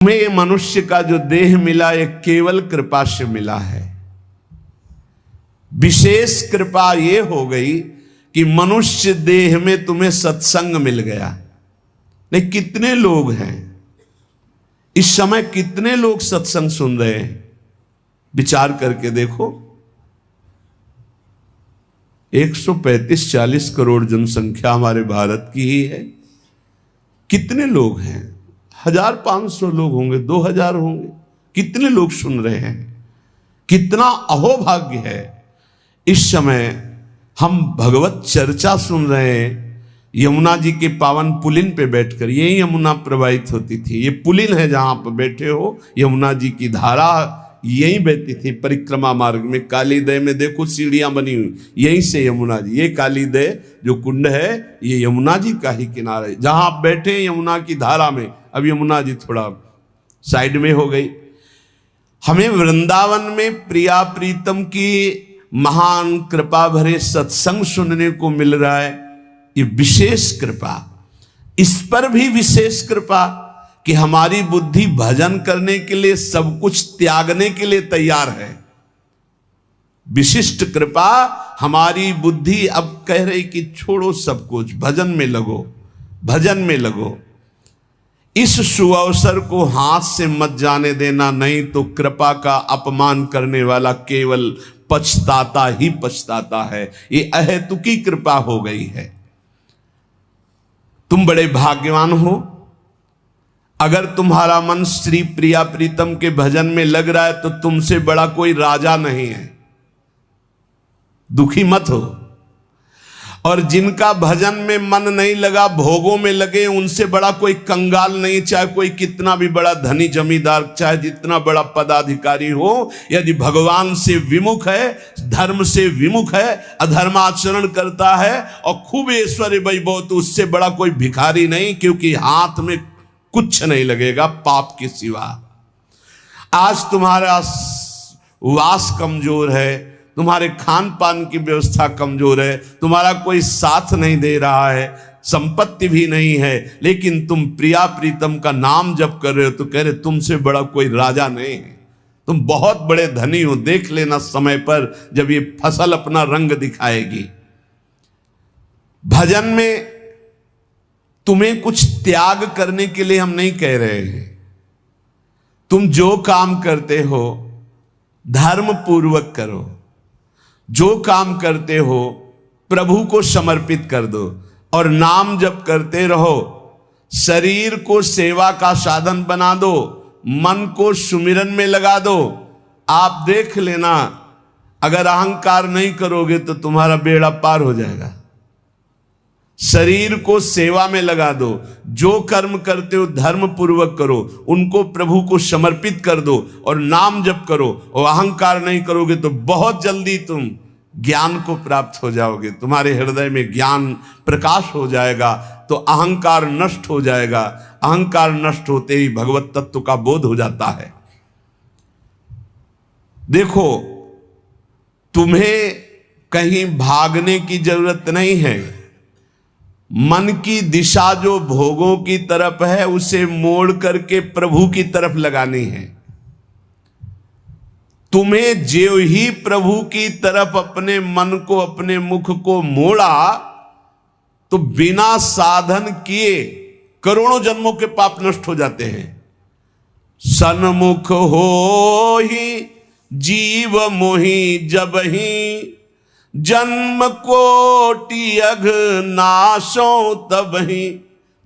तुम्हें मनुष्य का जो देह मिला ये केवल कृपा से मिला है। विशेष कृपा ये हो गई कि मनुष्य देह में तुम्हें सत्संग मिल गया। नहीं, कितने लोग हैं इस समय, कितने लोग सत्संग सुन रहे हैं? विचार करके देखो। 135-40 करोड़ जनसंख्या हमारे भारत की ही है। कितने लोग हैं? 1500 लोग होंगे, 2000 होंगे। कितने लोग सुन रहे हैं? कितना अहोभाग्य है। इस समय हम भगवत चर्चा सुन रहे हैं यमुना जी के पावन पुलिन पे बैठकर। यही यमुना प्रवाहित होती थी। ये पुलिन है जहां पर बैठे हो, यमुना जी की धारा यहीं बहती थी परिक्रमा मार्ग में। कालीदय में देखो सीढ़ियां बनी हुई, यहीं से यमुना जी, ये कालीदय जो कुंड है ये यमुना जी का ही किनारा है जहां आप बैठे यमुना की धारा में। अब यमुना जी थोड़ा साइड में हो गई। हमें वृंदावन में प्रिया प्रीतम की महान कृपा भरे सत्संग सुनने को मिल रहा है। ये विशेष कृपा। इस पर भी विशेष कृपा कि हमारी बुद्धि भजन करने के लिए, सब कुछ त्यागने के लिए तैयार है। विशिष्ट कृपा। हमारी बुद्धि अब कह रही कि छोड़ो सब कुछ, भजन में लगो, भजन में लगो। इस सुअवसर को हाथ से मत जाने देना, नहीं तो कृपा का अपमान करने वाला केवल पछताता ही पछताता है। ये अहेतुकी कृपा हो गई है। तुम बड़े भाग्यवान हो अगर तुम्हारा मन श्री प्रिया प्रीतम के भजन में लग रहा है, तो तुमसे बड़ा कोई राजा नहीं है। दुखी मत हो। और जिनका भजन में मन नहीं लगा, भोगों में लगे, उनसे बड़ा कोई कंगाल नहीं। चाहे कोई कितना भी बड़ा धनी जमींदार, चाहे जितना बड़ा पदाधिकारी हो, यदि भगवान से विमुख है, धर्म से विमुख है, अधर्माचरण करता है और खूब ऐश्वर्य वैभव, तो उससे बड़ा कोई भिखारी नहीं। क्योंकि हाथ में कुछ नहीं लगेगा पाप के सिवा। आज तुम्हारा वास कमजोर है, तुम्हारे खान पान की व्यवस्था कमजोर है, तुम्हारा कोई साथ नहीं दे रहा है, संपत्ति भी नहीं है, लेकिन तुम प्रिया प्रीतम का नाम जप कर रहे हो, तो कह रहे तुमसे बड़ा कोई राजा नहीं है, तुम बहुत बड़े धनी हो। देख लेना समय पर जब ये फसल अपना रंग दिखाएगी। भजन में तुम्हें कुछ त्याग करने के लिए हम नहीं कह रहे हैं। तुम जो काम करते हो धर्म पूर्वक करो। जो काम करते हो प्रभु को समर्पित कर दो और नाम जप करते रहो। शरीर को सेवा का साधन बना दो, मन को सुमिरन में लगा दो। आप देख लेना, अगर अहंकार नहीं करोगे तो तुम्हारा बेड़ा पार हो जाएगा। शरीर को सेवा में लगा दो। जो कर्म करते हो धर्म पूर्वक करो, उनको प्रभु को समर्पित कर दो और नाम जप करो। और अहंकार नहीं करोगे तो बहुत जल्दी तुम ज्ञान को प्राप्त हो जाओगे। तुम्हारे हृदय में ज्ञान प्रकाश हो जाएगा, तो अहंकार नष्ट हो जाएगा। अहंकार नष्ट होते ही भगवत तत्व का बोध हो जाता है। देखो, तुम्हें कहीं भागने की जरूरत नहीं है। मन की दिशा जो भोगों की तरफ है, उसे मोड़ करके प्रभु की तरफ लगानी है। तुम्हें जो ही प्रभु की तरफ अपने मन को, अपने मुख को मोड़ा, तो बिना साधन किए करोड़ों जन्मों के पाप नष्ट हो जाते हैं। सन्मुख हो ही जीव मोहि जब ही, जन्म कोटि अघ नाशो तब ही।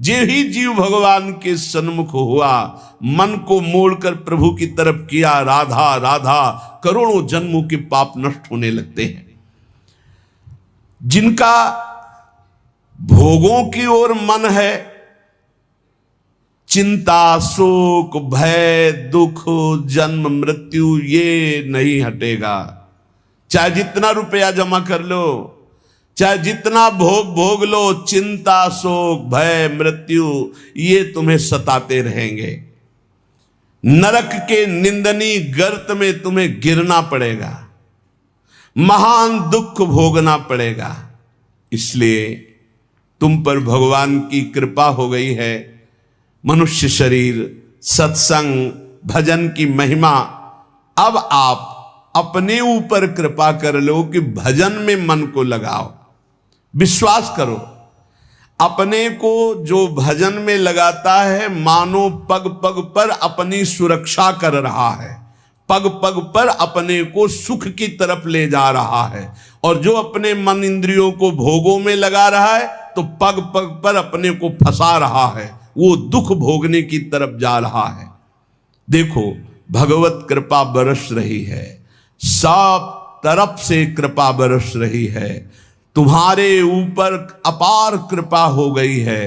जे ही जीव भगवान के सन्मुख हुआ, मन को मोड़कर प्रभु की तरफ किया, राधा राधा, करोड़ों जन्मों के पाप नष्ट होने लगते हैं। जिनका भोगों की ओर मन है, चिंता, शोक, भय, दुख, जन्म मृत्यु ये नहीं हटेगा। चाहे जितना रुपया जमा कर लो, चाहे जितना भोग लो, चिंता, शोक, भय, मृत्यु ये तुम्हें सताते रहेंगे। नरक के निंदनीय गर्त में तुम्हें गिरना पड़ेगा, महान दुख भोगना पड़ेगा। इसलिए तुम पर भगवान की कृपा हो गई है। मनुष्य शरीर सत्संग भजन की महिमा। अब आप अपने ऊपर कृपा कर लो कि भजन में मन को लगाओ। विश्वास करो, अपने को जो भजन में लगाता है मानो पग पग पर अपनी सुरक्षा कर रहा है, पग पग पर अपने को सुख की तरफ ले जा रहा है। और जो अपने मन इंद्रियों को भोगों में लगा रहा है तो पग पग पर अपने को फंसा रहा है, वो दुख भोगने की तरफ जा रहा है। देखो, भगवत कृपा बरस रही है, सब तरफ से कृपा बरस रही है, तुम्हारे ऊपर अपार कृपा हो गई है।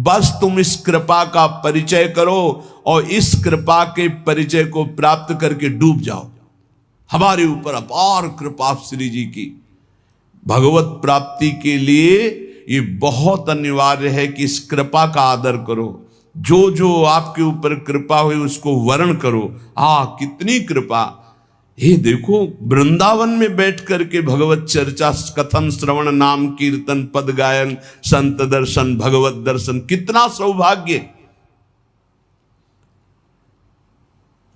बस तुम इस कृपा का परिचय करो और इस कृपा के परिचय को प्राप्त करके डूब जाओ। हमारे ऊपर अपार कृपा श्री जी की। भगवत प्राप्ति के लिए ये बहुत अनिवार्य है कि इस कृपा का आदर करो। जो जो आपके ऊपर कृपा हुई उसको वर्ण करो। कितनी कृपा! ये देखो, वृंदावन में बैठ करके भगवत चर्चा, कथन, श्रवण, नाम कीर्तन, पद गायन, संत दर्शन, भगवत दर्शन, कितना सौभाग्य।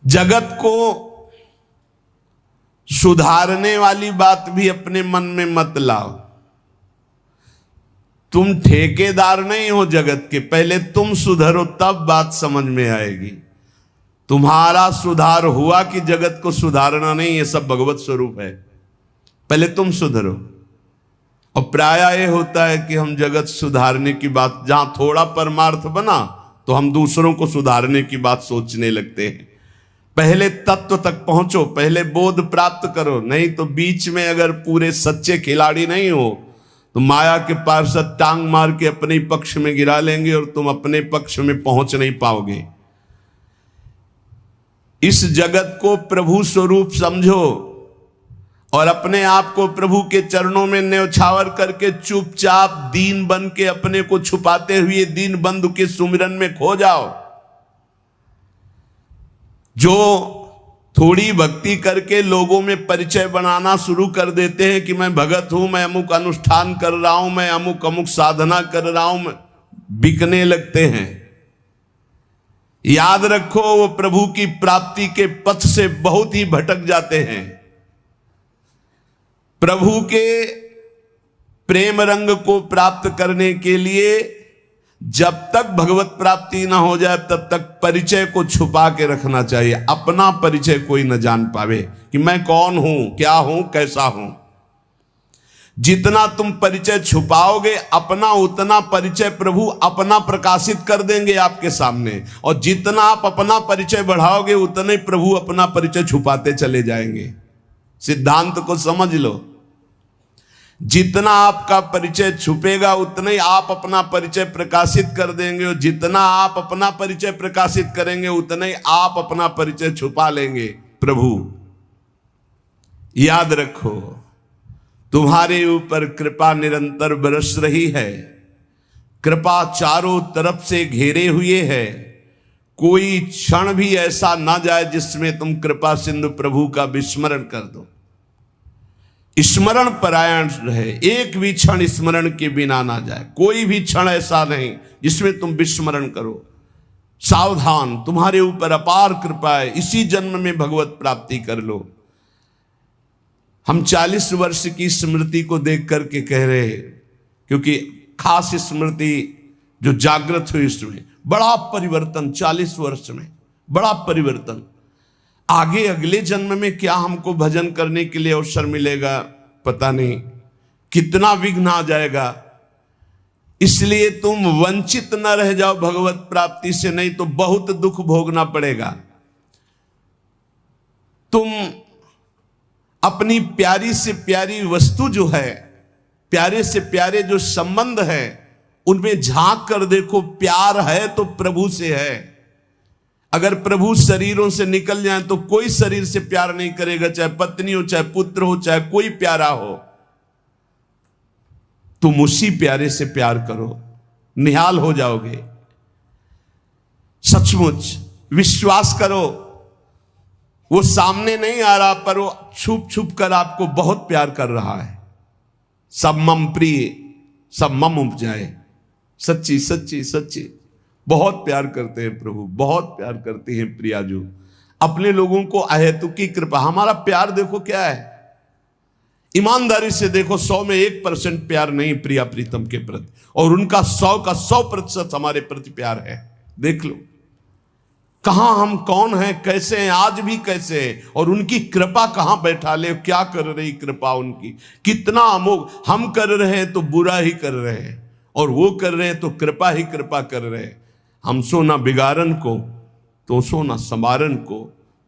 जगत को सुधारने वाली बात भी अपने मन में मत लाओ। तुम ठेकेदार नहीं हो जगत के, पहले तुम सुधरो तब बात समझ में आएगी। तुम्हारा सुधार हुआ कि जगत को सुधारना नहीं, ये सब भगवत स्वरूप है। पहले तुम सुधरो। और प्रायः ये होता है कि हम जगत सुधारने की बात, जहां थोड़ा परमार्थ बना तो हम दूसरों को सुधारने की बात सोचने लगते हैं। पहले तत्व तक पहुंचो, पहले बोध प्राप्त करो, नहीं तो बीच में अगर पूरे सच्चे खिलाड़ी नहीं हो तो माया के पार्षद टांग मार के अपने पक्ष में गिरा लेंगे और तुम अपने पक्ष में पहुंच नहीं पाओगे। इस जगत को प्रभु स्वरूप समझो और अपने आप को प्रभु के चरणों में न्यौछावर करके चुपचाप दीन बन के अपने को छुपाते हुए दीन बंधु के सुमिरन में खो जाओ। जो थोड़ी भक्ति करके लोगों में परिचय बनाना शुरू कर देते हैं कि मैं भगत हूं, मैं अमुक अनुष्ठान कर रहा हूं, मैं अमुक अमुक साधना कर रहा हूं, बिकने लगते हैं। याद रखो, वो प्रभु की प्राप्ति के पथ से बहुत ही भटक जाते हैं। प्रभु के प्रेम रंग को प्राप्त करने के लिए जब तक भगवत प्राप्ति ना हो जाए तब तक परिचय को छुपा के रखना चाहिए। अपना परिचय कोई न जान पावे कि मैं कौन हूं, क्या हूं, कैसा हूं। जितना तुम परिचय छुपाओगे अपना, उतना परिचय प्रभु अपना प्रकाशित कर देंगे आपके सामने। और जितना आप अपना परिचय बढ़ाओगे उतना ही प्रभु अपना परिचय छुपाते चले जाएंगे। सिद्धांत को समझ लो। जितना आपका परिचय छुपेगा उतना ही आप अपना परिचय प्रकाशित कर देंगे, और जितना आप अपना परिचय प्रकाशित करेंगे उतना ही आप अपना परिचय छुपा लेंगे। प्रभु याद रखो, तुम्हारे ऊपर कृपा निरंतर बरस रही है। कृपा चारों तरफ से घेरे हुए है। कोई क्षण भी ऐसा ना जाए जिसमें तुम कृपा सिंधु प्रभु का विस्मरण कर दो। स्मरण परायण रहे, एक भी क्षण स्मरण के बिना ना जाए। कोई भी क्षण ऐसा नहीं जिसमें तुम विस्मरण करो। सावधान, तुम्हारे ऊपर अपार कृपा है, इसी जन्म में भगवत प्राप्ति कर लो। हम 40 वर्ष की स्मृति को देख करके कह रहे हैं, क्योंकि खास स्मृति जो जागृत हुई इसमें बड़ा परिवर्तन, 40 वर्ष में बड़ा परिवर्तन। आगे अगले जन्म में क्या हमको भजन करने के लिए अवसर मिलेगा पता नहीं, कितना विघ्न आ जाएगा। इसलिए तुम वंचित न रह जाओ भगवत प्राप्ति से, नहीं तो बहुत दुख भोगना पड़ेगा। तुम अपनी प्यारी से प्यारी वस्तु जो है, प्यारे से प्यारे जो संबंध है, उनमें झांक कर देखो। प्यार है तो प्रभु से है। अगर प्रभु शरीरों से निकल जाए तो कोई शरीर से प्यार नहीं करेगा, चाहे पत्नी हो, चाहे पुत्र हो, चाहे कोई प्यारा हो। तुम उसी प्यारे से प्यार करो, निहाल हो जाओगे। सचमुच विश्वास करो, वो सामने नहीं आ रहा पर वो छुप छुप कर आपको बहुत प्यार कर रहा है। सब मम प्रिय, सब मम उपजाए। सच्ची सच्ची सच्ची बहुत प्यार करते हैं प्रभु, बहुत प्यार करते हैं प्रियाजू अपने लोगों को अहेतुकी कृपा। हमारा प्यार देखो क्या है, ईमानदारी से देखो 100 में 1% प्यार नहीं प्रिया प्रीतम के प्रति, और उनका 100 का 100% हमारे प्रति प्यार है। देख लो कहां हम कौन हैं, कैसे हैं, आज भी कैसे हैं, और उनकी कृपा कहां बैठा ले, क्या कर रही कृपा उनकी, कितना अमोघ। हम कर रहे हैं तो बुरा ही कर रहे हैं, और वो कर रहे हैं तो कृपा ही कृपा कर रहे हैं। हम सो ना बिगाड़न को तो सो ना संवारन को,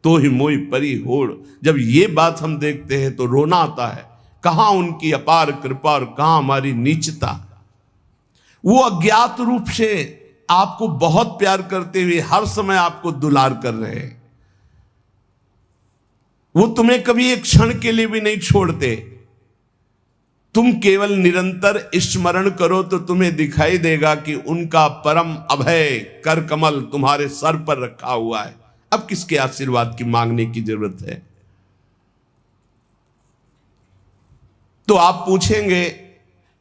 तो ही मोई परी होड़। जब ये बात हम देखते हैं तो रोना आता है, कहां उनकी अपार कृपा और कहां हमारी नीचता। वो अज्ञात रूप से आपको बहुत प्यार करते हुए हर समय आपको दुलार कर रहे हैं। वो तुम्हें कभी एक क्षण के लिए भी नहीं छोड़ते। तुम केवल निरंतर स्मरण करो तो तुम्हें दिखाई देगा कि उनका परम अभय कर कमल तुम्हारे सर पर रखा हुआ है। अब किसके आशीर्वाद की मांगने की जरूरत है? तो आप पूछेंगे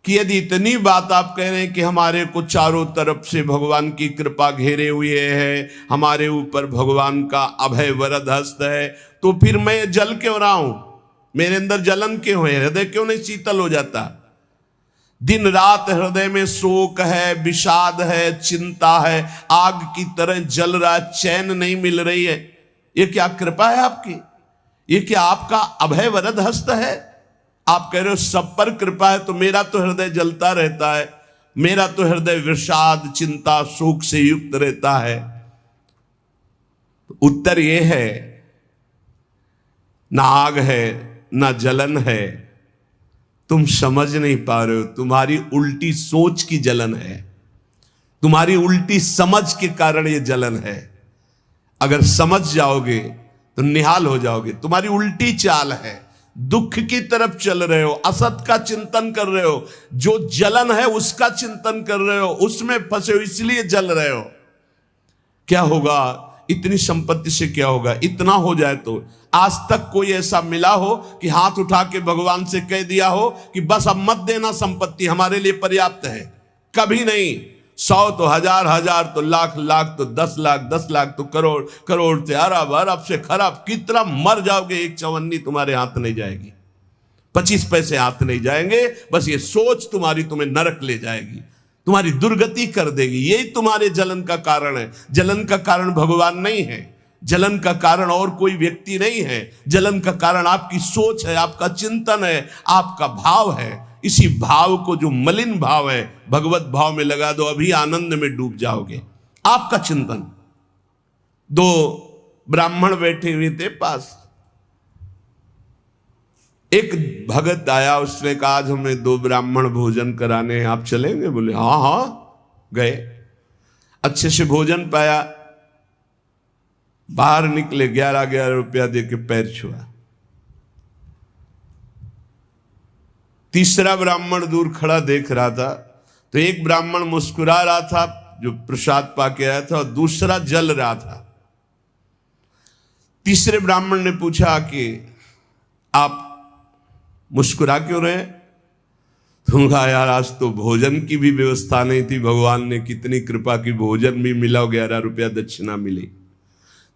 कि यदि इतनी बात आप कह रहे हैं कि हमारे को चारों तरफ से भगवान की कृपा घेरे हुए है, हमारे ऊपर भगवान का अभय वरद हस्त है, तो फिर मैं जल क्यों रहा हूं, मेरे अंदर जलन क्यों है, हृदय क्यों नहीं शीतल हो जाता? दिन रात हृदय में शोक है, विषाद है, चिंता है, आग की तरह जल रहा, चैन नहीं मिल रही है। ये क्या कृपा है आपकी? ये क्या आपका अभय वरद हस्त है? आप कह रहे हो सब पर कृपा है, तो मेरा तो हृदय जलता रहता है, मेरा तो हृदय विषाद चिंता शोक से युक्त रहता है। तो उत्तर यह है, ना आग है ना जलन है, तुम समझ नहीं पा रहे हो। तुम्हारी उल्टी सोच की जलन है, तुम्हारी उल्टी समझ के कारण ये जलन है। अगर समझ जाओगे तो निहाल हो जाओगे। तुम्हारी उल्टी चाल है, दुख की तरफ चल रहे हो, असत का चिंतन कर रहे हो, जो जलन है उसका चिंतन कर रहे हो, उसमें फंसे हो, इसलिए जल रहे हो। क्या होगा? इतनी संपत्ति से क्या होगा? इतना हो जाए तो आज तक कोई ऐसा मिला हो कि हाथ उठा के भगवान से कह दिया हो कि बस अब मत देना, संपत्ति हमारे लिए पर्याप्त है? कभी नहीं। 100 तो हजार, हजार तो लाख, लाख तो 10 लाख, 10 लाख तो करोड़, करोड़ से अरब, अरब से खरब। कितना मर जाओगे, एक चवन्नी तुम्हारे हाथ नहीं जाएगी, 25 पैसे हाथ नहीं जाएंगे। बस ये सोच तुम्हारी तुम्हें नरक ले जाएगी, तुम्हारी दुर्गति कर देगी। यही तुम्हारे जलन का कारण है। जलन का कारण भगवान नहीं है, जलन का कारण और कोई व्यक्ति नहीं है। जलन का कारण आपकी सोच है, आपका चिंतन है, आपका भाव है। इसी भाव को, जो मलिन भाव है, भगवत भाव में लगा दो, अभी आनंद में डूब जाओगे। आपका चिंतन। 2 ब्राह्मण बैठे हुए थे पास, एक भगत आया, उसने कहा आज हमें 2 ब्राह्मण भोजन कराने हैं, आप चलेंगे? बोले हाँ हाँ। गए, अच्छे से भोजन पाया, बाहर निकले, 11 रुपया दे के पैर छुआ। तीसरा ब्राह्मण दूर खड़ा देख रहा था, तो एक ब्राह्मण मुस्कुरा रहा था जो प्रसाद पाके आया था, और दूसरा जल रहा था। तीसरे ब्राह्मण ने पूछा कि आप मुस्कुरा क्यों रहे? तुम कहा यार आज तो भोजन की भी व्यवस्था नहीं थी, भगवान ने कितनी कृपा की, भोजन भी मिला, 11 रुपया दक्षिणा मिली।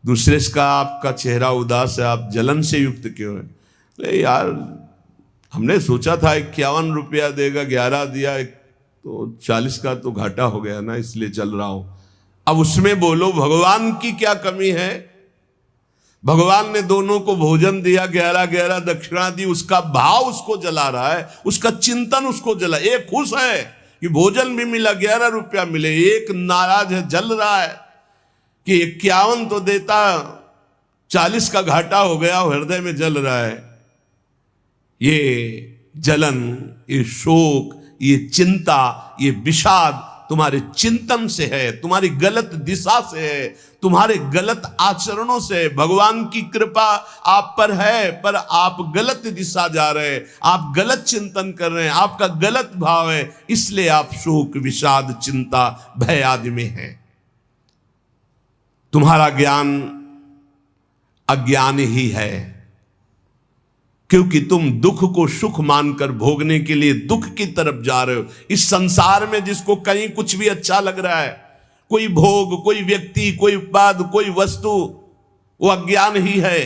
दूसरे का आपका चेहरा उदास है, आप जलन से युक्त क्यों है? अरे यार हमने सोचा था 51 रुपया देगा, 11 दिया, तो 40 का तो घाटा हो गया ना, इसलिए चल रहा हूं। अब उसमें बोलो भगवान की क्या कमी है? भगवान ने दोनों को भोजन दिया, 11 दक्षिणा दी, उसका भाव उसको जला रहा है, उसका चिंतन उसको जला। एक खुश है कि भोजन भी मिला, 11 रुपया मिले, एक नाराज है, जल रहा है कि 51 तो देता, 40 का घाटा हो गया, हृदय में जल रहा है। ये जलन, ये शोक, ये चिंता, ये विषाद तुम्हारे चिंतन से है, तुम्हारी गलत दिशा से है, तुम्हारे गलत आचरणों से। भगवान की कृपा आप पर है, पर आप गलत दिशा जा रहे हैं, आप गलत चिंतन कर रहे हैं, आपका गलत भाव है, इसलिए आप शोक विषाद चिंता भय आदि में हैं। तुम्हारा ज्ञान अज्ञान ही है, क्योंकि तुम दुख को सुख मानकर भोगने के लिए दुख की तरफ जा रहे हो। इस संसार में जिसको कहीं कुछ भी अच्छा लग रहा है, कोई भोग, कोई व्यक्ति, कोई पद, कोई वस्तु, वो अज्ञान ही है।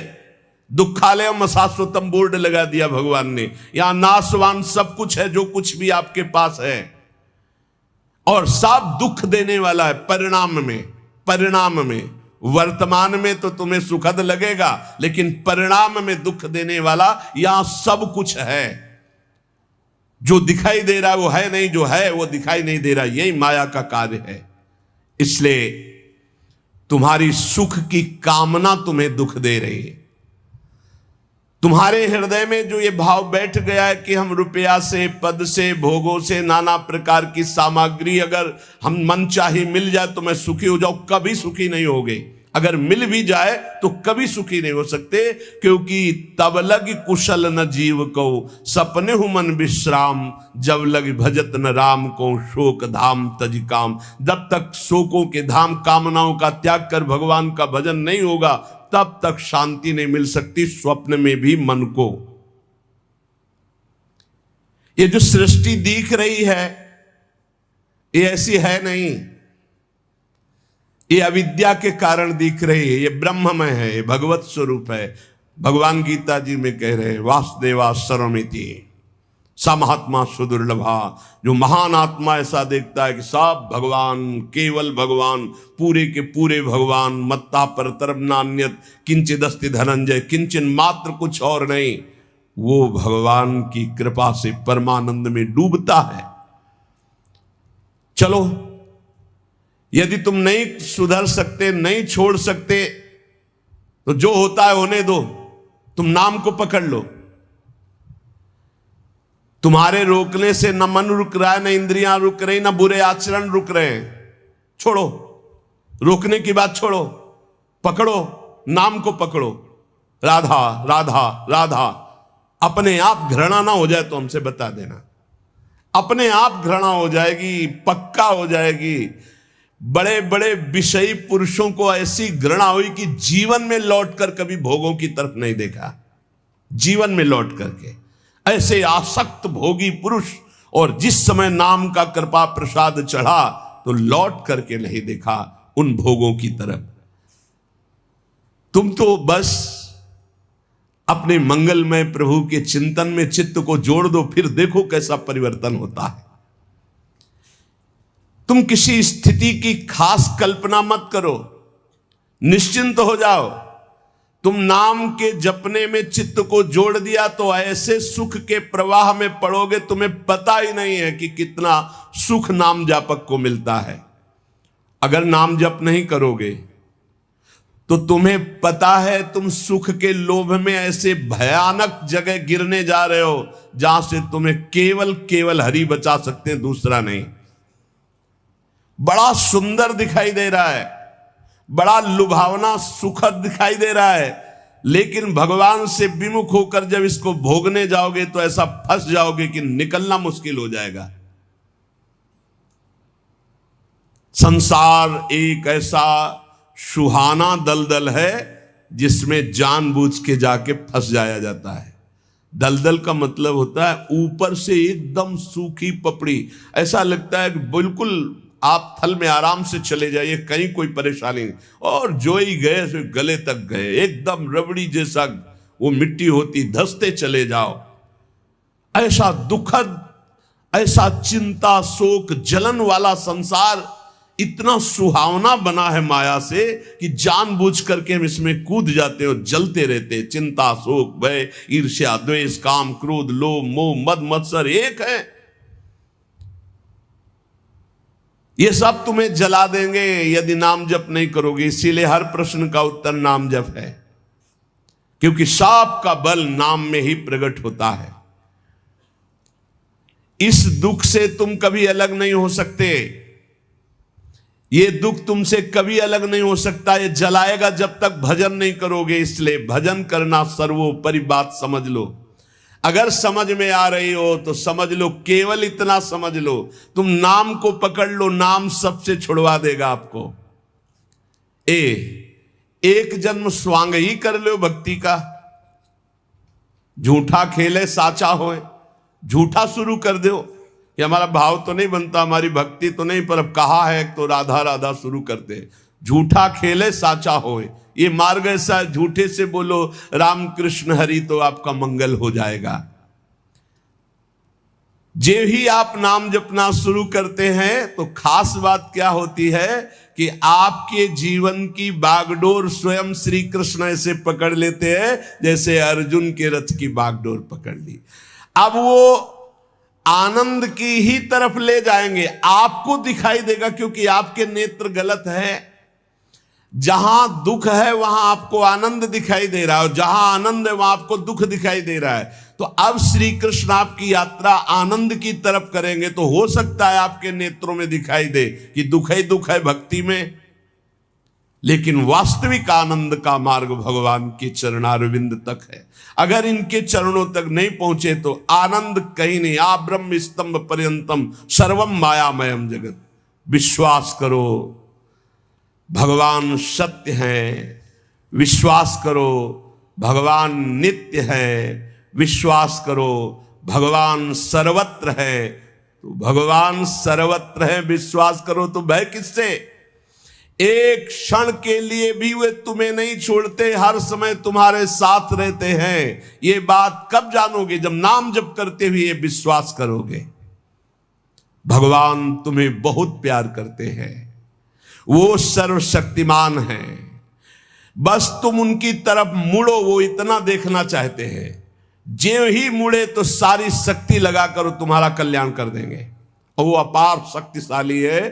दुखालयम अशाश्वतम बोर्ड लगा दिया भगवान ने, यहां नाशवान सब कुछ है जो कुछ भी आपके पास है, और सब दुख देने वाला है परिणाम में। वर्तमान में तो तुम्हें सुखद लगेगा, लेकिन परिणाम में दुख देने वाला यहां सब कुछ है। जो दिखाई दे रहा है वो है नहीं, जो है वो दिखाई नहीं दे रहा। यही माया का कार्य है। इसलिए तुम्हारी सुख की कामना तुम्हें दुख दे रही है। तुम्हारे हृदय में जो ये भाव बैठ गया है कि हम रुपया से, पद से, भोगों से, नाना प्रकार की सामग्री अगर हम मन चाहे मिल जाए तो मैं सुखी हो जाऊं, कभी सुखी नहीं होगे। अगर मिल भी जाए तो कभी सुखी नहीं हो सकते, क्योंकि तब लग कुशल न जीव को, सपने हु मन विश्राम, जब लग भजत न राम को, शोक धाम तज काम। जब तक शोकों के धाम कामनाओं का त्याग कर भगवान का भजन नहीं होगा, तब तक शांति नहीं मिल सकती स्वप्न में भी मन को। ये जो सृष्टि दिख रही है ये ऐसी है नहीं, ये अविद्या के कारण दिख रही है। ये ब्रह्ममय है, ये भगवत स्वरूप है। भगवान गीता जी में कह रहे हैं वासुदेवा सर्वमिति स महात्मा सुदुर्लभा। जो महान आत्मा ऐसा देखता है कि सब भगवान, केवल भगवान, पूरे के पूरे भगवान, मत्ता परतरम नान्यत किंचिदस्ति धनंजय, किंचन मात्र कुछ और नहीं, वो भगवान की कृपा से परमानंद में डूबता है। चलो, यदि तुम नहीं सुधर सकते, नहीं छोड़ सकते, तो जो होता है होने दो, तुम नाम को पकड़ लो। तुम्हारे रोकने से न मन रुक रहा है, न इंद्रियां रुक रही, न बुरे आचरण रुक रहे हैं। छोड़ो, रोकने की बात छोड़ो, पकड़ो, नाम को पकड़ो। राधा राधा राधा। अपने आप घृणा ना हो जाए तो हमसे बता देना, अपने आप घृणा हो जाएगी, पक्का हो जाएगी। बड़े बड़े विषयी पुरुषों को ऐसी घृणा हुई कि जीवन में लौटकर कभी भोगों की तरफ नहीं देखा। जीवन में लौट करके ऐसे आसक्त भोगी पुरुष, और जिस समय नाम का कृपा प्रसाद चढ़ा तो लौट करके नहीं देखा उन भोगों की तरफ। तुम तो बस अपने मंगलमय प्रभु के चिंतन में चित्त को जोड़ दो, फिर देखो कैसा परिवर्तन होता है। तुम किसी स्थिति की खास कल्पना मत करो, निश्चिंत हो जाओ। तुम नाम के जपने में चित्त को जोड़ दिया तो ऐसे सुख के प्रवाह में पड़ोगे, तुम्हें पता ही नहीं है कि कितना सुख नाम जापक को मिलता है। अगर नाम जप नहीं करोगे तो तुम्हें पता है तुम सुख के लोभ में ऐसे भयानक जगह गिरने जा रहे हो जहां से तुम्हें केवल हरि बचा सकते हैं, दूसरा नहीं। बड़ा सुंदर दिखाई दे रहा है, बड़ा लुभावना सुखद दिखाई दे रहा है, लेकिन भगवान से विमुख होकर जब इसको भोगने जाओगे तो ऐसा फंस जाओगे कि निकलना मुश्किल हो जाएगा। संसार एक ऐसा सुहाना दलदल है जिसमें जानबूझ के जाके फंस जाया जाता है। दलदल का मतलब होता है ऊपर से एकदम सूखी पपड़ी, ऐसा लगता है कि बिल्कुल आप थल में आराम से चले जाइए, कहीं कोई परेशानी नहीं, और जो ही गए सो गले तक गए, एकदम रबड़ी जैसा वो मिट्टी होती, धंसते चले जाओ। ऐसा दुखद, ऐसा चिंता, शोक, जलन वाला संसार इतना सुहावना बना है माया से कि जानबूझ करके हम इसमें कूद जाते हो, जलते रहते। चिंता, शोक, भय, ईर्ष्या, द्वेष, काम, क्रोध, लोभ, मोह, मद, मत्सर एक है। ये सब तुम्हें जला देंगे यदि नाम जप नहीं करोगे। इसीलिए हर प्रश्न का उत्तर नाम जप है, क्योंकि सब का बल नाम में ही प्रकट होता है। इस दुख से तुम कभी अलग नहीं हो सकते, ये दुख तुमसे कभी अलग नहीं हो सकता। ये जलाएगा जब तक भजन नहीं करोगे। इसलिए भजन करना सर्वोपरि बात समझ लो। अगर समझ में आ रही हो तो समझ लो, केवल इतना समझ लो, तुम नाम को पकड़ लो, नाम सबसे छुड़वा देगा आपको। एक जन्म स्वांग ही कर लो भक्ति का। झूठा खेले साचा होए, झूठा शुरू कर दो, कि हमारा भाव तो नहीं बनता, हमारी भक्ति तो नहीं, पर अब कहा है तो राधा राधा शुरू करते हैं। झूठा खेले साचा होए, ये मार्ग ऐसा है, झूठे से बोलो राम कृष्ण हरि तो आपका मंगल हो जाएगा। जे ही आप नाम जपना शुरू करते हैं तो खास बात क्या होती है कि आपके जीवन की बागडोर स्वयं श्री कृष्ण ऐसे पकड़ लेते हैं जैसे अर्जुन के रथ की बागडोर पकड़ ली। अब वो आनंद की ही तरफ ले जाएंगे, आपको दिखाई देगा क्योंकि आपके नेत्र गलत है। जहां दुख है वहां आपको आनंद दिखाई दे रहा है, और जहां आनंद है वहां आपको दुख दिखाई दे रहा है। तो अब श्री कृष्ण आपकी यात्रा आनंद की तरफ करेंगे तो हो सकता है आपके नेत्रों में दिखाई दे कि दुख ही दुख है भक्ति में, लेकिन वास्तविक आनंद का मार्ग भगवान के चरणारविंद तक है। अगर इनके चरणों तक नहीं पहुंचे तो आनंद कहीं नहीं। आ ब्रह्म स्तंभ पर्यंतम सर्वम मायामयम जगत। विश्वास करो भगवान सत्य है, विश्वास करो भगवान नित्य है, विश्वास करो भगवान सर्वत्र है। तो भगवान सर्वत्र है, विश्वास करो तो भय किससे? एक क्षण के लिए भी वे तुम्हें नहीं छोड़ते, हर समय तुम्हारे साथ रहते हैं। ये बात कब जानोगे? जब नाम जप करते हुए विश्वास करोगे। भगवान तुम्हें बहुत प्यार करते हैं, वो सर्वशक्तिमान हैं, बस तुम उनकी तरफ मुड़ो, वो इतना देखना चाहते हैं। जो ही मुड़े तो सारी शक्ति लगाकर तुम्हारा कल्याण कर देंगे, और वो अपार शक्तिशाली है,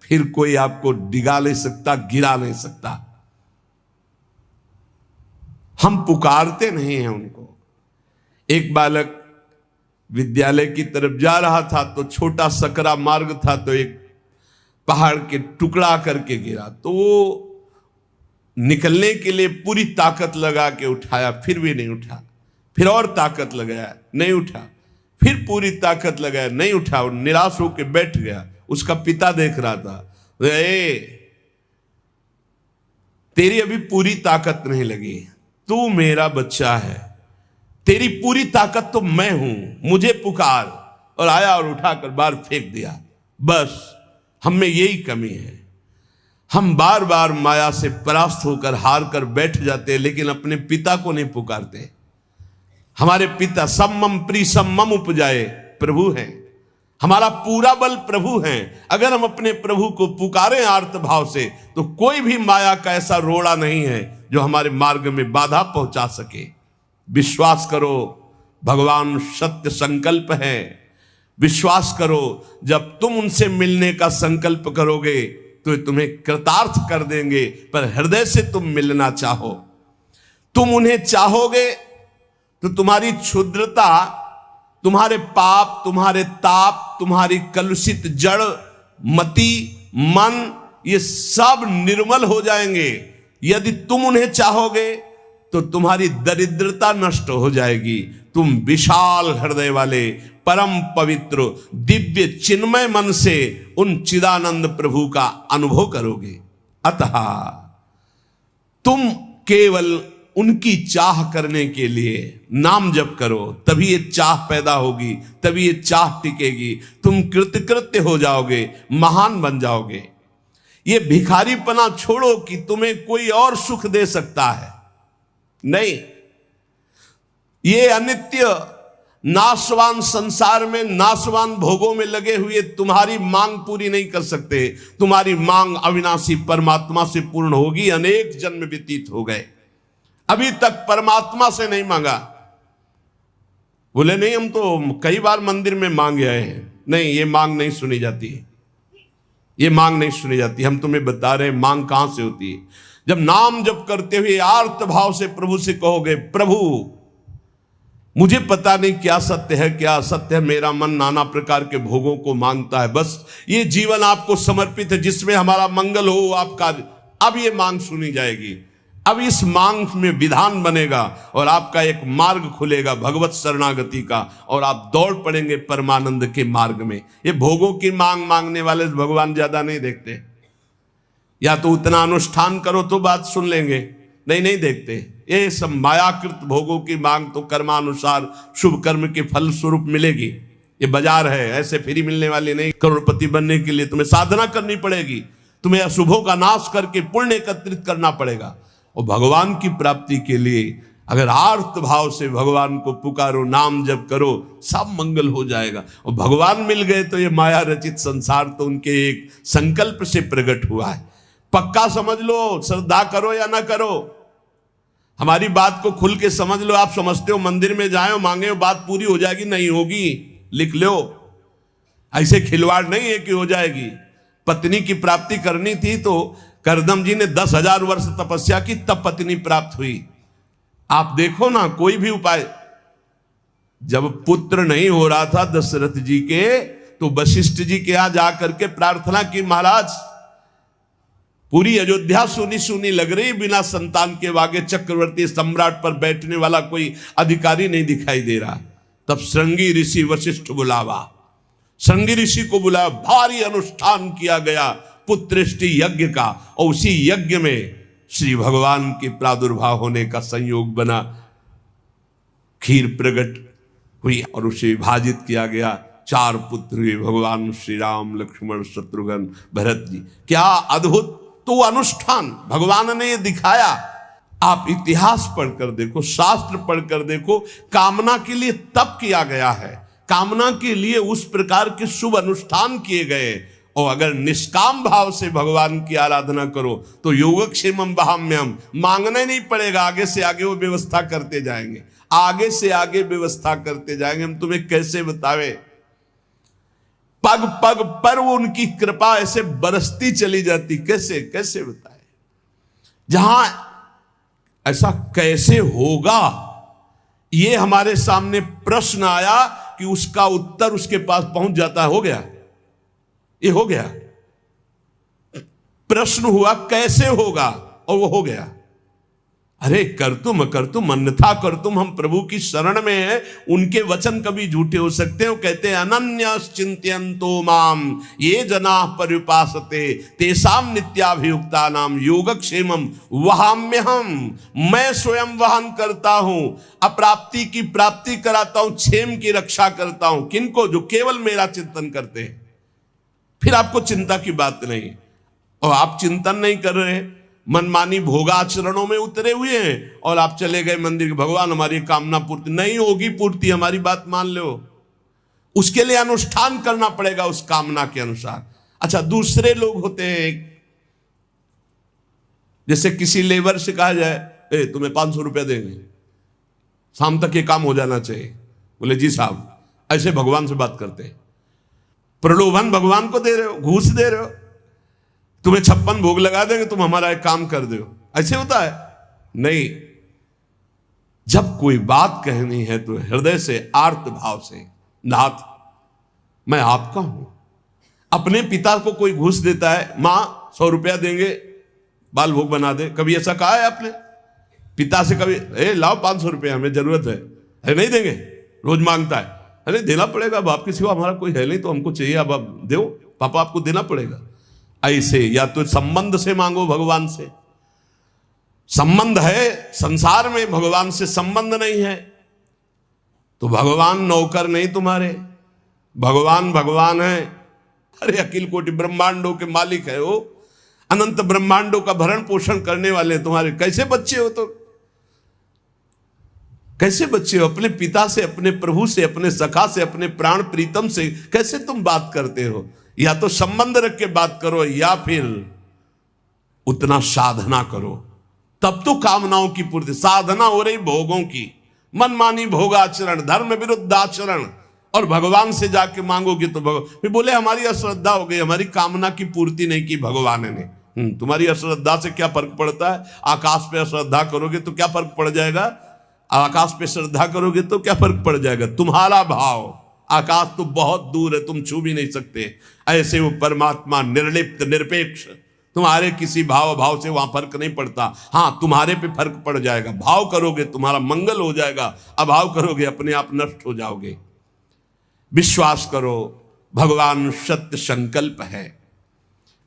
फिर कोई आपको डिगा नहीं सकता, गिरा नहीं सकता। हम पुकारते नहीं हैं उनको। एक बालक विद्यालय की तरफ जा रहा था तो छोटा सकरा मार्ग था, तो एक पहाड़ के टुकड़ा करके गिरा, तो वो निकलने के लिए पूरी ताकत लगा के उठाया, फिर भी नहीं उठा, फिर और ताकत लगाया, नहीं उठा, फिर पूरी ताकत लगाया, नहीं उठा, और निराश होकर बैठ गया। उसका पिता देख रहा था, तेरी अभी पूरी ताकत नहीं लगी, तू मेरा बच्चा है, तेरी पूरी ताकत तो मैं हूं, मुझे पुकार। और आया और उठाकर बाहर फेंक दिया। बस हम में यही कमी है, हम बार बार माया से परास्त होकर हार कर बैठ जाते हैं, लेकिन अपने पिता को नहीं पुकारते। हमारे पिता सम्मम प्री सम्मम उपजाए प्रभु हैं, हमारा पूरा बल प्रभु हैं। अगर हम अपने प्रभु को पुकारें आर्त भाव से तो कोई भी माया का ऐसा रोड़ा नहीं है जो हमारे मार्ग में बाधा पहुंचा सके। विश्वास करो भगवान सत्य संकल्प है। विश्वास करो जब तुम उनसे मिलने का संकल्प करोगे तो तुम्हें कृतार्थ कर देंगे, पर हृदय से तुम मिलना चाहो। तुम उन्हें चाहोगे तो तुम्हारी क्षुद्रता, तुम्हारे पाप, तुम्हारे ताप, तुम्हारी कलुषित जड़ मति मन, ये सब निर्मल हो जाएंगे। यदि तुम उन्हें चाहोगे तो तुम्हारी दरिद्रता नष्ट हो जाएगी। तुम विशाल हृदय वाले परम पवित्र दिव्य चिन्मय मन से उन चिदानंद प्रभु का अनुभव करोगे। अतः तुम केवल उनकी चाह करने के लिए नाम जप करो, तभी ये चाह पैदा होगी, तभी ये चाह टिकेगी। तुम कृतकृत्य हो जाओगे, महान बन जाओगे। ये भिखारीपना छोड़ो कि तुम्हें कोई और सुख दे सकता है, नहीं। ये अनित्य नाशवान संसार में नाशवान भोगों में लगे हुए तुम्हारी मांग पूरी नहीं कर सकते। तुम्हारी मांग अविनाशी परमात्मा से पूर्ण होगी। अनेक जन्म व्यतीत हो गए, अभी तक परमात्मा से नहीं मांगा। बोले नहीं, हम तो कई बार मंदिर में मांग आए हैं। नहीं, ये मांग नहीं सुनी जाती, ये मांग नहीं सुनी जाती। हम तुम्हें बता रहे हैं मांग कहां से होती है। जब नाम जप करते हुए आर्त भाव से प्रभु से कहोगे, प्रभु मुझे पता नहीं क्या सत्य है क्या असत्य है, मेरा मन नाना प्रकार के भोगों को मांगता है, बस ये जीवन आपको समर्पित है, जिसमें हमारा मंगल हो आपका। अब ये मांग सुनी जाएगी। अब इस मांग में विधान बनेगा और आपका एक मार्ग खुलेगा भगवत शरणागति का, और आप दौड़ पड़ेंगे परमानंद के मार्ग में। ये भोगों की मांग मांगने वाले भगवान ज्यादा नहीं देखते। या तो उतना अनुष्ठान करो तो बात सुन लेंगे, नहीं देखते। ये सब मायाकृत भोगों की मांग तो कर्मानुसार शुभ कर्म के फल स्वरूप मिलेगी, ये बाजार है, ऐसे फ्री मिलने वाले नहीं। करोड़पति बनने के लिए तुम्हें साधना करनी पड़ेगी, तुम्हें अशुभों का नाश करके पुण्य एकत्रित करना पड़ेगा। और भगवान की प्राप्ति के लिए अगर आर्त भाव से भगवान को पुकारो, नाम जप करो, सब मंगल हो जाएगा। और भगवान मिल गए तो ये माया रचित संसार तो उनके एक संकल्प से प्रकट हुआ है। पक्का समझ लो, श्रद्धा करो या ना करो, हमारी बात को खुल के समझ लो। आप समझते हो मंदिर में जाए मांगे बात पूरी हो जाएगी, नहीं होगी, लिख लो। ऐसे खिलवाड़ नहीं है कि हो जाएगी। पत्नी की प्राप्ति करनी थी तो करदम जी ने 10,000 वर्ष तपस्या की, तब पत्नी प्राप्त हुई। आप देखो ना, कोई भी उपाय। जब पुत्र नहीं हो रहा था दशरथ जी के, तो वशिष्ठ जी के यहां जाकर के प्रार्थना की, महाराज पूरी अयोध्या सुनी सुनी लग रही, बिना संतान के वागे चक्रवर्ती सम्राट पर बैठने वाला कोई अधिकारी नहीं दिखाई दे रहा। तब श्रृंगी ऋषि वशिष्ठ बुलावा, श्रृंगी ऋषि को बुलाया, भारी अनुष्ठान किया गया पुत्रेष्टि यज्ञ का। और उसी यज्ञ में श्री भगवान के प्रादुर्भाव होने का संयोग बना, खीर प्रकट हुई और उसे विभाजित किया गया। 4 पुत्र हुए, भगवान श्री राम, लक्ष्मण, शत्रुघ्न, भरत जी। क्या अद्भुत तो अनुष्ठान भगवान ने ये दिखाया। आप इतिहास पढ़कर देखो, शास्त्र पढ़कर देखो, कामना के लिए तप किया गया है, कामना के लिए उस प्रकार के शुभ अनुष्ठान किए गए। और अगर निष्काम भाव से भगवान की आराधना करो तो योगक्षेमम वहाम्यम, मांगना नहीं पड़ेगा, आगे से आगे वो व्यवस्था करते जाएंगे, आगे से आगे व्यवस्था करते जाएंगे। हम तुम्हें कैसे बतावे, पग पग पर वो उनकी कृपा ऐसे बरसती चली जाती, कैसे कैसे बताए। जहां ऐसा कैसे होगा, ये हमारे सामने प्रश्न आया कि उसका उत्तर उसके पास पहुंच जाता है। हो गया, ये हो गया। प्रश्न हुआ कैसे होगा, और वो हो गया। अरे कर तुम अन्यथा कर तुम, हम प्रभु की शरण में हैं, उनके वचन कभी झूठे हो सकते हैं। वो कहते हैं अनन्यश्चिंत्यन्तो माम ये जना पर्युपासते तेषाम नित्याभियुक्ता नाम योगक्षेमम वहाम्यहम, मैं स्वयं वहन करता हूं, अप्राप्ति की प्राप्ति कराता हूं, क्षेम की रक्षा करता हूं। किनको? जो केवल मेरा चिंतन करते हैं। फिर आपको चिंता की बात नहीं, और आप चिंतन नहीं कर रहे, मनमानी भोगाचरणों में उतरे हुए हैं, और आप चले गए मंदिर, भगवान हमारी कामना पूर्ति नहीं होगी, पूर्ति हमारी बात मान लो, उसके लिए अनुष्ठान करना पड़ेगा उस कामना के अनुसार। अच्छा, दूसरे लोग होते हैं, जैसे किसी लेबर से कहा जाए तुम्हें 500 रुपया देंगे, शाम तक ये काम हो जाना चाहिए, बोले जी साहब, ऐसे भगवान से बात करते हैं। प्रलोभन भगवान को दे रहे हो, घूस दे रहे हो, तुम्हें 56 भोग लगा देंगे, तुम हमारा एक काम कर दो, ऐसे होता है? नहीं। जब कोई बात कहनी है तो हृदय से, आर्त भाव से, नाथ मैं आपका हूं। अपने पिता को कोई घूस देता है, मां 100 रुपया देंगे बाल भोग बना दे, कभी ऐसा कहा है आपने पिता से? कभी लाओ 500 रुपया, हमें जरूरत है, अरे नहीं देंगे, रोज मांगता है, अरे देना पड़ेगा, बाप के सिवा हमारा कोई है नहीं, तो हमको चाहिए, अब आप दो, पापा आपको देना पड़ेगा। ऐसे या तो संबंध से मांगो, भगवान से संबंध है, संसार में भगवान से संबंध नहीं है, तो भगवान नौकर नहीं तुम्हारे, भगवान भगवान है। अरे अखिल कोटि ब्रह्मांडों के मालिक है वो, अनंत ब्रह्मांडों का भरण पोषण करने वाले तुम्हारे कैसे बच्चे हो? तो कैसे बच्चे हो? अपने पिता से, अपने प्रभु से, अपने सखा से, अपने प्राण प्रीतम से कैसे तुम बात करते हो? या तो संबंध रख के बात करो, या फिर उतना साधना करो, तब तो कामनाओं की पूर्ति। साधना हो रही भोगों की, मनमानी भोगाचरण, धर्म विरुद्ध आचरण, और भगवान से जाके मांगोगे तो भगवान फिर बोले हमारी अश्रद्धा हो गई, हमारी कामना की पूर्ति नहीं की भगवान ने। तुम्हारी अश्रद्धा से क्या फर्क पड़ता है? आकाश पे अश्रद्धा करोगे तो क्या फर्क पड़ जाएगा? आकाश पे श्रद्धा करोगे तो क्या फर्क पड़ जाएगा? तुम्हारा भाव, आकाश तो बहुत दूर है, तुम छू भी नहीं सकते, ऐसे वो परमात्मा निर्लिप्त निरपेक्ष, तुम्हारे किसी भाव से वहां फर्क नहीं पड़ता। हाँ, तुम्हारे पे फर्क पड़ जाएगा, भाव करोगे तुम्हारा मंगल हो जाएगा, अभाव करोगे अपने आप नष्ट हो जाओगे। विश्वास करो, भगवान सत्य संकल्प है,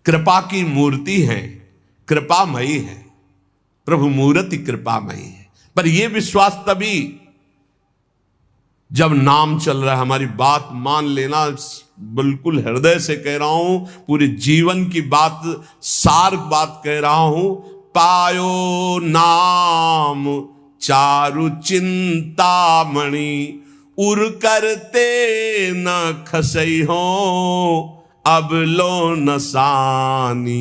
कृपा की मूर्ति है, कृपामयी है, प्रभु मूर्ति कृपामयी है। पर यह विश्वास तभी जब नाम चल रहा है, हमारी बात मान लेना, बिल्कुल हृदय से कह रहा हूं, पूरे जीवन की बात, सार बात कह रहा हूं। पायो नाम चारु चिंतामणि, उर करते न खसई हो, अब लो नसानी,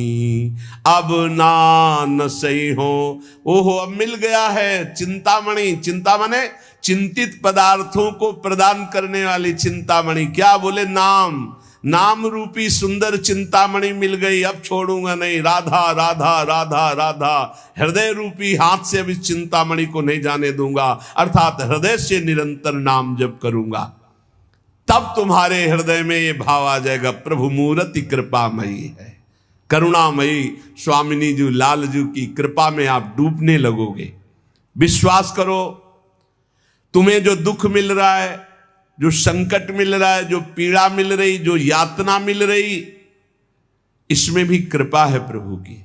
अब ना नसई हो। ओहो, अब मिल गया है चिंतामणि। चिंता माने चिंतित पदार्थों को प्रदान करने वाली चिंतामणि। क्या बोले? नाम। नाम रूपी सुंदर चिंतामणि मिल गई, अब छोड़ूंगा नहीं। राधा राधा राधा राधा, हृदय रूपी हाथ से अब इस चिंतामणि को नहीं जाने दूंगा, अर्थात हृदय से निरंतर नाम जप करूंगा। तब तुम्हारे हृदय में ये भाव आ जाएगा, प्रभु मूर्ति कृपामयी है, करुणामयी। स्वामिनी जी, लाल जी की कृपा में आप डूबने लगोगे। विश्वास करो, तुम्हें जो दुख मिल रहा है, जो संकट मिल रहा है, जो पीड़ा मिल रही, जो यातना मिल रही, इसमें भी कृपा है प्रभु की।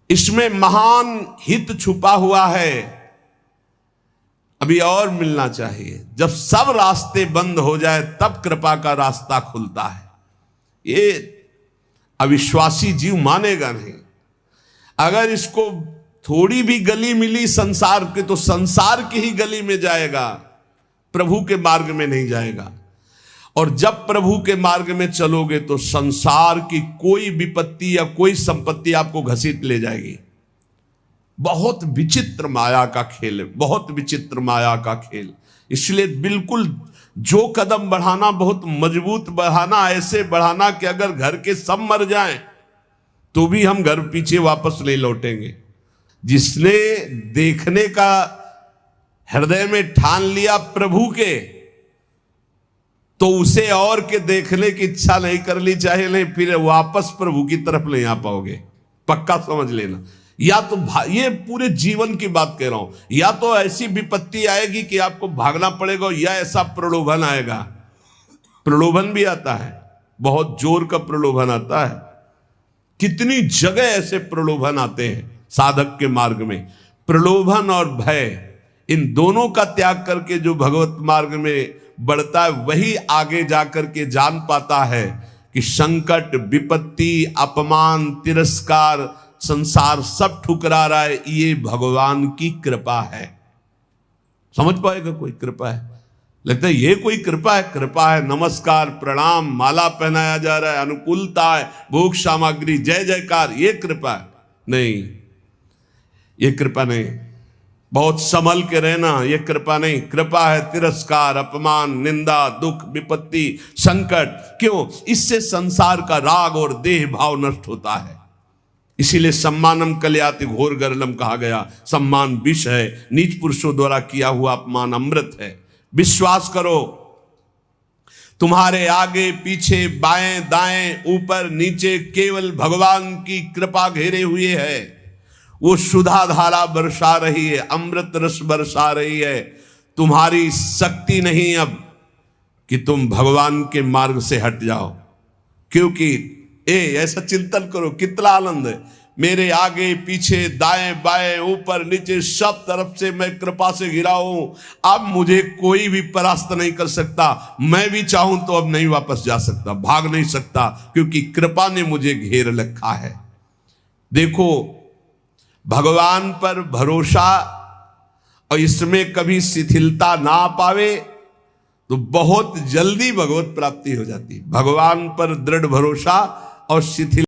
इसमें महान हित छुपा हुआ है। अभी और मिलना चाहिए। जब सब रास्ते बंद हो जाए तब कृपा का रास्ता खुलता है। ये अविश्वासी जीव मानेगा नहीं। अगर इसको थोड़ी भी गली मिली संसार के, तो संसार की ही गली में जाएगा, प्रभु के मार्ग में नहीं जाएगा। और जब प्रभु के मार्ग में चलोगे तो संसार की कोई विपत्ति या कोई संपत्ति आपको घसीट ले जाएगी। बहुत विचित्र माया का खेल है, बहुत विचित्र माया का खेल। इसलिए बिल्कुल जो कदम बढ़ाना बहुत मजबूत बढ़ाना, ऐसे बढ़ाना कि अगर घर के सब मर जाएं तो भी हम घर पीछे वापस नहीं लौटेंगे। जिसने देखने का हृदय में ठान लिया प्रभु के, तो उसे और के देखने की इच्छा नहीं कर ली, चाहे नहीं, फिर वापस प्रभु की तरफ नहीं आ पाओगे, पक्का समझ लेना। या तो ये पूरे जीवन की बात कह रहा हूं, या तो ऐसी विपत्ति आएगी कि आपको भागना पड़ेगा, या ऐसा प्रलोभन आएगा। प्रलोभन भी आता है, बहुत जोर का प्रलोभन आता है। कितनी जगह ऐसे प्रलोभन आते हैं साधक के मार्ग में। प्रलोभन और भय, इन दोनों का त्याग करके जो भगवत मार्ग में बढ़ता है, वही आगे जाकर के जान पाता है कि संकट, विपत्ति, अपमान, तिरस्कार, संसार सब ठुकरा रहा है, ये भगवान की कृपा है। समझ पाएगा कोई? कृपा है, लगता है ये कोई कृपा है। कृपा है, नमस्कार, प्रणाम, माला पहनाया जा रहा है, अनुकूलता है, भोग सामग्री, जय जयकार, ये कृपा है? नहीं, ये कृपा नहीं। बहुत संभल के रहना, ये कृपा नहीं। कृपा है तिरस्कार, अपमान, निंदा, दुख, विपत्ति, संकट। क्यों? इससे संसार का राग और देह भाव नष्ट होता है। इसीलिए सम्मानम कलयाति घोर गरलम कहा गया। सम्मान विष है, नीच पुरुषों द्वारा किया हुआ अपमान अमृत है। विश्वास करो, तुम्हारे आगे पीछे, बाएं दाएं, ऊपर नीचे केवल भगवान की कृपा घेरे हुए है। वो सुधा धारा बरसा रही है, अमृत रस बरसा रही है। तुम्हारी शक्ति नहीं अब कि तुम भगवान के मार्ग से हट जाओ, क्योंकि ऐसा चिंतन करो, कितना आनंद है। मेरे आगे पीछे, दाएं बाएं, ऊपर नीचे, सब तरफ से मैं कृपा से घिरा हूं। अब मुझे कोई भी परास्त नहीं कर सकता। मैं भी चाहूं तो अब नहीं वापस जा सकता, भाग नहीं सकता, क्योंकि कृपा ने मुझे घेर रखा है। देखो, भगवान पर भरोसा और इसमें कभी शिथिलता ना पावे तो बहुत जल्दी भगवत प्राप्ति हो जाती है। भगवान पर दृढ़ भरोसा और शिथिल